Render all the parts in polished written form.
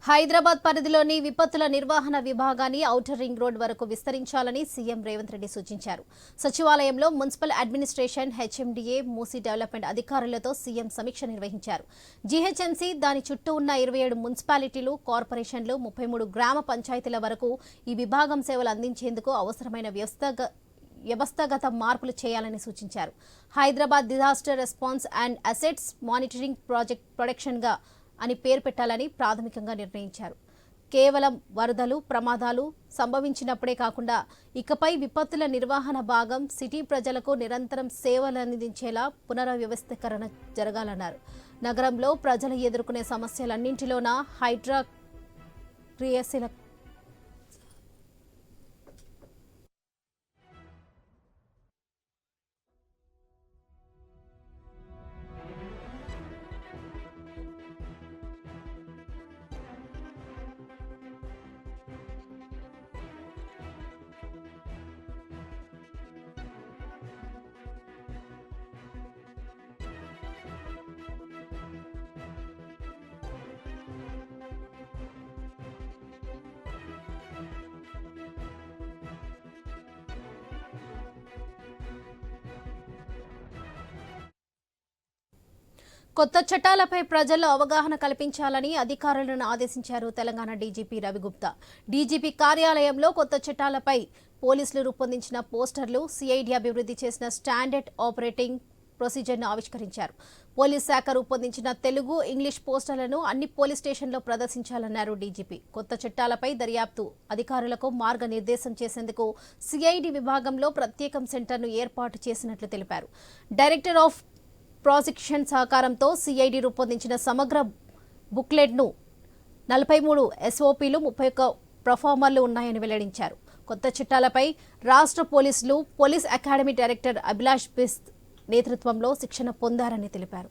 హైదరాబాద్ పరిధిలోని విపత్తుల నిర్వహణ విభాగాన్ని ఔటర్ రింగ్ రోడ్ వరకు విస్తరించాలని సీఎం రేవంత్ రెడ్డి సూచించారు. సచివాలయంలో municipal administration, HMDA, Musi development అధికారులతో సీఎం సమీక్ష నిర్వహించారు. జీహెచ్ఎంసీ, దాని చుట్టూ ఉన్న 27 మున్సిపాలిటీలు, కార్పొరేషన్లు, 33 గ్రామ పంచాయతీల వరకు ఈ విభాగం సేవలు అందించేందుకు అవసరమైన వ్యవస్థాగత మార్పులు చేయాలని సూచించారు. Hyderabad disaster response and assets monitoring project ప్రొడక్షన్గా అని పేరు పెట్టాలని ప్రాథమికంగా నిర్ణయించారు. కేవలం వరదలు, ప్రమాదాలు సంభవించినప్పుడే కాకుండా ఇకపై విపత్తుల నిర్వహణ భాగం సిటీ ప్రజలకు నిరంతరం సేవలు అందించేలా పునర్వ్యవస్థీకరణ జరగాలన్నారు. నగరంలో ప్రజలు ఎదుర్కొనే సమస్యలన్నింటిలోన హైడ్రా క్రియాశీల కొత్త చట్టాలపై ప్రజల్లో అవగాహన కల్పించాలని అధికారులను ఆదేశించారు తెలంగాణ డీజీపీ రవిగుప్తా. డీజీపీ కార్యాలయంలో కొత్త చట్టాలపై పోలీసులు రూపొందించిన పోస్టర్లు, సిఐడి అభివృద్ధి చేసిన స్టాండర్డ్ ఆపరేటింగ్ ప్రొసీజర్ను ఆవిష్కరించారు. పోలీస్ శాఖ రూపొందించిన తెలుగు, ఇంగ్లీష్ పోస్టర్లను అన్ని పోలీస్ స్టేషన్లో ప్రదర్శించాలన్నారు డీజీపీ. కొత్త చట్టాలపై దర్యాప్తు అధికారులకు మార్గనిర్దేశం చేసేందుకు సిఐడి విభాగంలో ప్రత్యేకం సెంటర్ను ఏర్పాటు చేసినట్లు తెలిపారు. డైరెక్టర్ ఆఫ్ ప్రాసిక్యూషన్ సహకారంతో సిఐడి రూపొందించిన సమగ్ర బుక్లెట్ను 43 ఎస్ఓపీలు, 31 ప్రొఫార్మర్లు ఉన్నాయని వెల్లడించారు. కొత్త చట్టాలపై రాష్ట్ర పోలీసులు police academy director Abhilash Bisht నేతృత్వంలో శిక్షణ పొందారని తెలిపారు.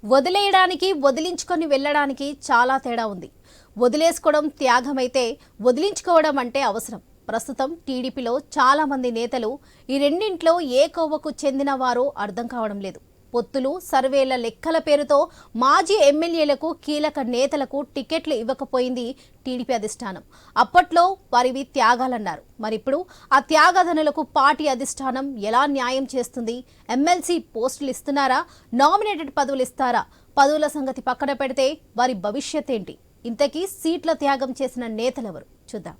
వదిలేయడానికి, వదిలించుకొని వెళ్ళడానికి చాలా తేడా ఉంది. వదిలేసుకోవడం త్యాగమైతే, వదిలించుకోవడం అంటే అవసరం. ప్రస్తుతం టీడీపీలో చాలా మంది నేతలు ఈ రెండింట్లో ఏ కోవకు చెందిన వారో అర్థం కావడం లేదు. పొత్తులు, సర్వేల లెక్కల పేరుతో మాజీ ఎమ్మెల్యేలకు, కీలక నేతలకు టికెట్లు ఇవ్వకపోయింది టీడీపీ అధిష్టానం. అప్పట్లో వారివి త్యాగాలన్నారు. మరిప్పుడు ఆ త్యాగధనులకు పార్టీ అధిష్టానం ఎలా న్యాయం చేస్తుంది? ఎమ్మెల్సీ పోస్టులు ఇస్తున్నారా? నామినేటెడ్ పదవులు ఇస్తారా? పదవుల సంగతి పక్కన పెడితే వారి భవిష్యత్ ఏంటి? ఇంతకీ సీట్ల త్యాగం చేసిన నేతలెవరు? చూద్దాం.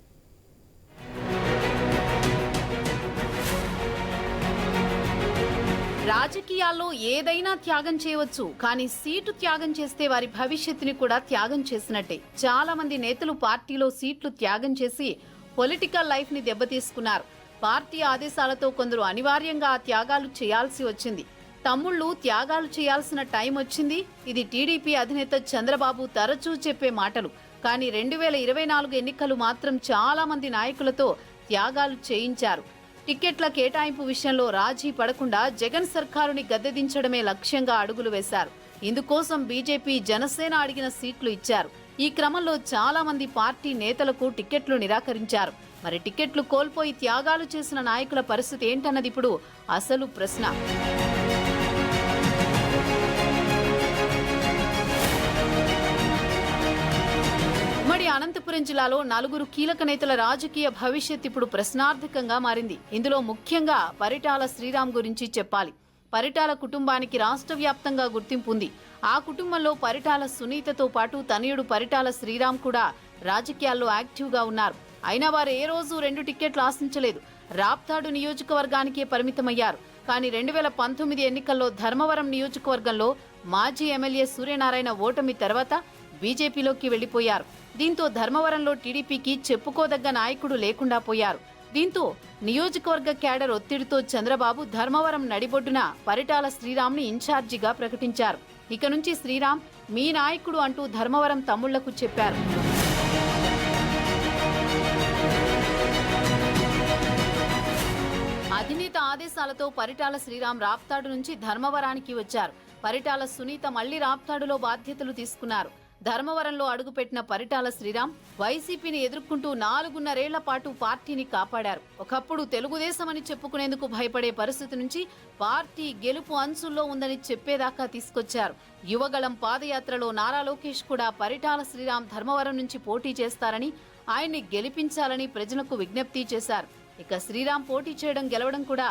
రాజకీయాల్లో ఏదైనా త్యాగం చేయవచ్చు, కానీ సీటు త్యాగం చేస్తే వారి భవిష్యత్తుని కూడా త్యాగం చేసినట్టే. చాలా మంది నేతలు పార్టీలో సీట్లు త్యాగం చేసి పొలిటికల్ లైఫ్ ని దెబ్బతీసుకున్నారు. పార్టీ ఆదేశాలతో కొందరు అనివార్యంగా ఆ త్యాగాలు చేయాల్సి వచ్చింది. తమ్ముళ్లు త్యాగాలు చేయాల్సిన టైం వచ్చింది. ఇది టీడీపీ అధినేత చంద్రబాబు తరచూ చెప్పే మాటలు. కానీ 2024 ఎన్నికలు మాత్రం చాలా మంది నాయకులతో త్యాగాలు చేయించారు. టికెట్ల కేటాయింపు విషయంలో రాజీ పడకుండా జగన్ సర్కారుని గద్దెదించడమే లక్ష్యంగా అడుగులు వేశారు. ఇందుకోసం బీజేపీ, జనసేన అడిగిన సీట్లు ఇచ్చారు. ఈ క్రమంలో చాలా మంది పార్టీ నేతలకు టికెట్లు నిరాకరించారు. మరి టికెట్లు కోల్పోయి త్యాగాలు చేసిన నాయకుల పరిస్థితి ఏంటన్నది ఇప్పుడు అసలు ప్రశ్న. ఉమ్మడి అనంతపురం జిల్లాలో 4 కీలక నేతల రాజకీయ భవిష్యత్ ఇప్పుడు ప్రశ్నార్థకంగా మారింది. ఇందులో ముఖ్యంగా పరిటాల శ్రీరామ్ గురించి చెప్పాలి. పరిటాల కుటుంబానికి రాష్ట్ర వ్యాప్తంగా గుర్తింపు ఉంది. ఆ కుటుంబంలో పరిటాల సునీతతో పాటు తనయుడు పరిటాల శ్రీరామ్ కూడా రాజకీయాల్లో యాక్టివ్గా ఉన్నారు. అయినా వారు ఏ రోజు 2 టికెట్లు ఆశించలేదు. రాప్తాడు నియోజకవర్గానికే పరిమితమయ్యారు. కానీ 2019 ఎన్నికల్లో ధర్మవరం నియోజకవర్గంలో మాజీ ఎమ్మెల్యే సూర్యనారాయణ ఓటమి తర్వాత బీజేపీలోకి వెళ్లిపోయారు. దీంతో ధర్మవరంలో టీడీపీకి చెప్పుకోదగ్గ నాయకుడు లేకుండా పోయారు. దీంతో నియోజకవర్గ క్యాడర్ ఒత్తిడితో చంద్రబాబు ధర్మవరం నడిబొడ్డున పరిటాల శ్రీరామ్ని ఇన్ఛార్జిగా ప్రకటించారు. ఇక నుంచి శ్రీరామ్ మీ నాయకుడు అంటూ ధర్మవరం తమ్ముళ్లకు చెప్పారు. అధినేత ఆదేశాలతో పరిటాల శ్రీరామ్ రాప్తాడు నుంచి ధర్మవరానికి వచ్చారు. పరిటాల సునీత మళ్లీ రాప్తాడులో బాధ్యతలు తీసుకున్నారు. ధర్మవరంలో అడుగుపెట్టిన పరిటాల శ్రీరామ్ వైసీపీని ఎదుర్కొంటూ 4.5 ఏళ్ల పాటు పార్టీని కాపాడారు. ఒకప్పుడు తెలుగుదేశం అని చెప్పుకునేందుకు భయపడే పరిస్థితి నుంచి పార్టీ గెలుపు అంచుల్లో ఉందని చెప్పేదాకా తీసుకొచ్చారు. యువగళం పాదయాత్రలో నారా లోకేష్ కూడా పరిటాల శ్రీరామ్ ధర్మవరం నుంచి పోటీ చేస్తారని, ఆయన్ని గెలిపించాలని ప్రజలకు విజ్ఞప్తి చేశారు. ఇక శ్రీరామ్ పోటీ చేయడం గెలవడం కూడా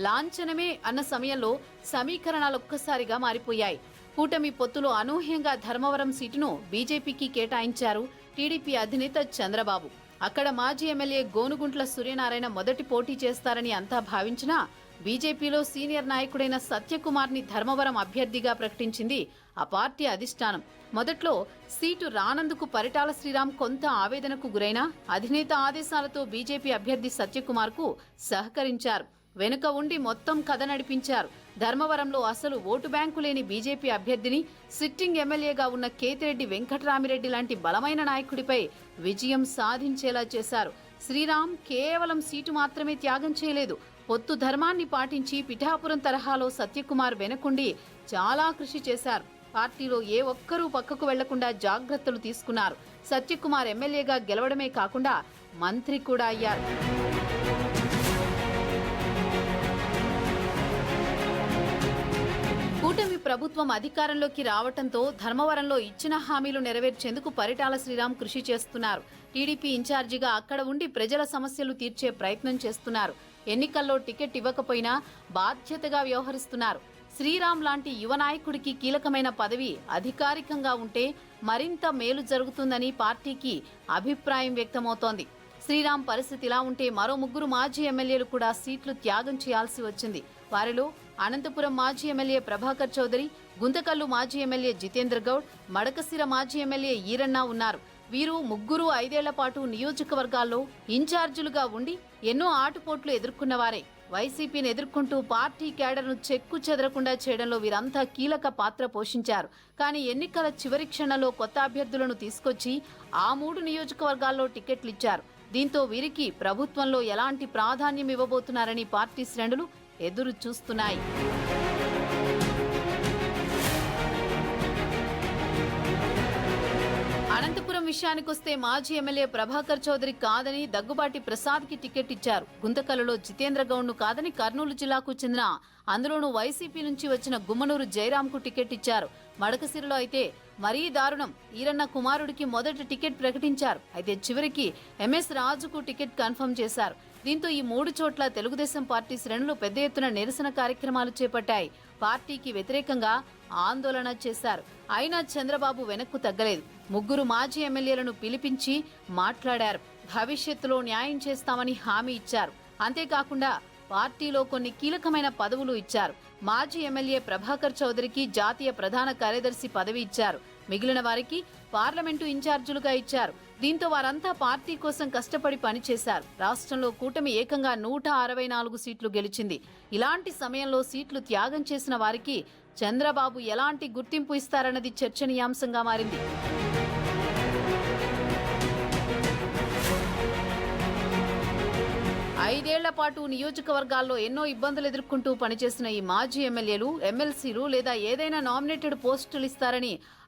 లాంఛనమే అన్న సమయంలో సమీకరణాలు ఒక్కసారిగా మారిపోయాయి. కూటమి పొత్తులో అనూహ్యంగా ధర్మవరం సీటును బీజేపీకి కేటాయించారు టీడీపీ అధినేత చంద్రబాబు. అక్కడ మాజీ ఎమ్మెల్యే గోనుగుంట్ల సూర్యనారాయణ మొదటి పోటీ చేస్తారని అంతా భావించినా బీజేపీలో సీనియర్ నాయకుడైన సత్యకుమార్ని ధర్మవరం అభ్యర్థిగా ప్రకటించింది ఆ పార్టీ అధిష్టానం. మొదట్లో సీటు రానందుకు పరిటాల శ్రీరామ్ కొంత ఆవేదనకు గురైనా అధినేత ఆదేశాలతో బీజేపీ అభ్యర్థి సత్యకుమార్కు సహకరించారు. వెనుక ఉండి మొత్తం కథ నడిపించారు. ధర్మవరంలో అసలు ఓటు బ్యాంకు లేని బీజేపీ అభ్యర్థిని సిట్టింగ్ ఎమ్మెల్యేగా ఉన్న కేతిరెడ్డి వెంకటరామిరెడ్డి లాంటి బలమైన నాయకుడిపై విజయం సాధించేలా చేశారు. శ్రీరామ్ కేవలం సీటు మాత్రమే త్యాగం చేయలేదు. పొత్తు ధర్మాన్ని పాటించి పిఠాపురం తరహాలో సత్యకుమార్ వెనకుండి చాలా కృషి చేశారు. పార్టీలో ఏ ఒక్కరూ పక్కకు వెళ్లకుండా జాగ్రత్తలు తీసుకున్నారు. సత్యకుమార్ ఎమ్మెల్యేగా గెలవడమే కాకుండా మంత్రి కూడా అయ్యారు. కూటమి ప్రభుత్వం అధికారంలోకి రావడంతో ధర్మవరంలో ఇచ్చిన హామీలు నెరవేర్చేందుకు పరిటాల శ్రీరామ్ కృషి చేస్తున్నారు. టీడీపీ ఇన్ఛార్జిగా అక్కడ ఉండి ప్రజల సమస్యలు తీర్చే ప్రయత్నం చేస్తున్నారు. ఎన్నికల్లో టికెట్ ఇవ్వకపోయినా బాధ్యతగా వ్యవహరిస్తున్నారు. శ్రీరామ్ లాంటి యువ నాయకుడికి కీలకమైన పదవి అధికారికంగా ఉంటే మరింత మేలు జరుగుతుందని పార్టీకి అభిప్రాయం వ్యక్తమవుతోంది. శ్రీరామ్ పరిస్థితి ఇలా ఉంటే మరో 3 మాజీ ఎమ్మెల్యేలు కూడా సీట్లు త్యాగం చేయాల్సి వచ్చింది. వారిలో అనంతపురం మాజీ ఎమ్మెల్యే ప్రభాకర్ చౌదరి, గుంతకల్లు మాజీ ఎమ్మెల్యే జితేంద్ర గౌడ్, మడకశిర మాజీ ఎమ్మెల్యే ఈరన్న ఉన్నారు. వీరు 3 5 ఏళ్ల పాటు నియోజకవర్గాల్లో ఇన్ఛార్జీలుగా ఉండి ఎన్నో ఆటుపోట్లు ఎదుర్కొన్నవారే. వైసీపీని ఎదుర్కొంటూ పార్టీ క్యాడర్ను చెక్కు చెదరకుండా చేయడంలో వీరంతా కీలక పాత్ర పోషించారు. కానీ ఎన్నికల చివరి క్షణంలో కొత్త అభ్యర్థులను తీసుకొచ్చి ఆ 3 నియోజకవర్గాల్లో టికెట్లు ఇచ్చారు. దీంతో వీరికి ప్రభుత్వంలో ఎలాంటి ప్రాధాన్యం ఇవ్వబోతున్నారని పార్టీ శ్రేణులు ఎదురు చూస్తున్నాయి. అనంతపురం విషయానికొస్తే మాజీ ఎమ్మెల్యే ప్రభాకర్ చౌదరి కాదని దగ్గుబాటి ప్రసాద్కి టికెట్ ఇచ్చారు. గుంతకల్లులో జితేంద్ర గౌడ్ను కాదని కర్నూలు జిల్లాకు చెందిన అందులోనూ వైసీపీ నుంచి వచ్చిన గుమ్మనూరు జయరాంకు టికెట్ ఇచ్చారు. మడకసిరిలో అయితే మరీ దారుణం, ఈరన్న కుమారుడికి మొదటి టికెట్ ప్రకటించారు. అయితే చివరికి ఎంఎస్ రాజుకు టికెట్ కన్ఫర్మ్ చేశారు. దీంతో ఈ 3 చోట్ల తెలుగుదేశం పార్టీ శ్రేణులు పెద్ద ఎత్తున నిరసన కార్యక్రమాలు చేపట్టాయి. పార్టీకి వ్యతిరేకంగా ఆందోళన చేశారు. అయినా చంద్రబాబు వెనక్కు తగ్గలేదు. 3 మాజీ ఎమ్మెల్యేలను పిలిపించి మాట్లాడారు. భవిష్యత్తులో న్యాయం చేస్తామని హామీ ఇచ్చారు. అంతేకాకుండా పార్టీలో కొన్ని కీలకమైన పదవులు ఇచ్చారు. మాజీ ఎమ్మెల్యే ప్రభాకర్ చౌదరికి జాతీయ ప్రధాన కార్యదర్శి పదవి ఇచ్చారు. మిగిలిన వారికి పార్లమెంటు ఇన్ఛార్జీలుగా ఇచ్చారు. దీంతో వారంతా పార్టీ కోసం కష్టపడి పనిచేశారు. రాష్ట్రంలో కూటమి ఏకంగా 164 సీట్లు గెలిచింది. ఇలాంటి సమయంలో సీట్లు త్యాగం చేసిన వారికి చంద్రబాబు ఎలాంటి గుర్తింపు ఇస్తారన్నది చర్చనీయాంశంగా మారింది. ఐదేళ్ల పాటు నియోజకవర్గాల్లో ఎన్నో ఇబ్బందులు ఎదుర్కొంటూ పనిచేసిన ఈ మాజీ ఎమ్మెల్యేలు, ఎమ్మెల్సీలు లేదా ఏదైనా నామినేటెడ్ పోస్టులు ఇస్తారని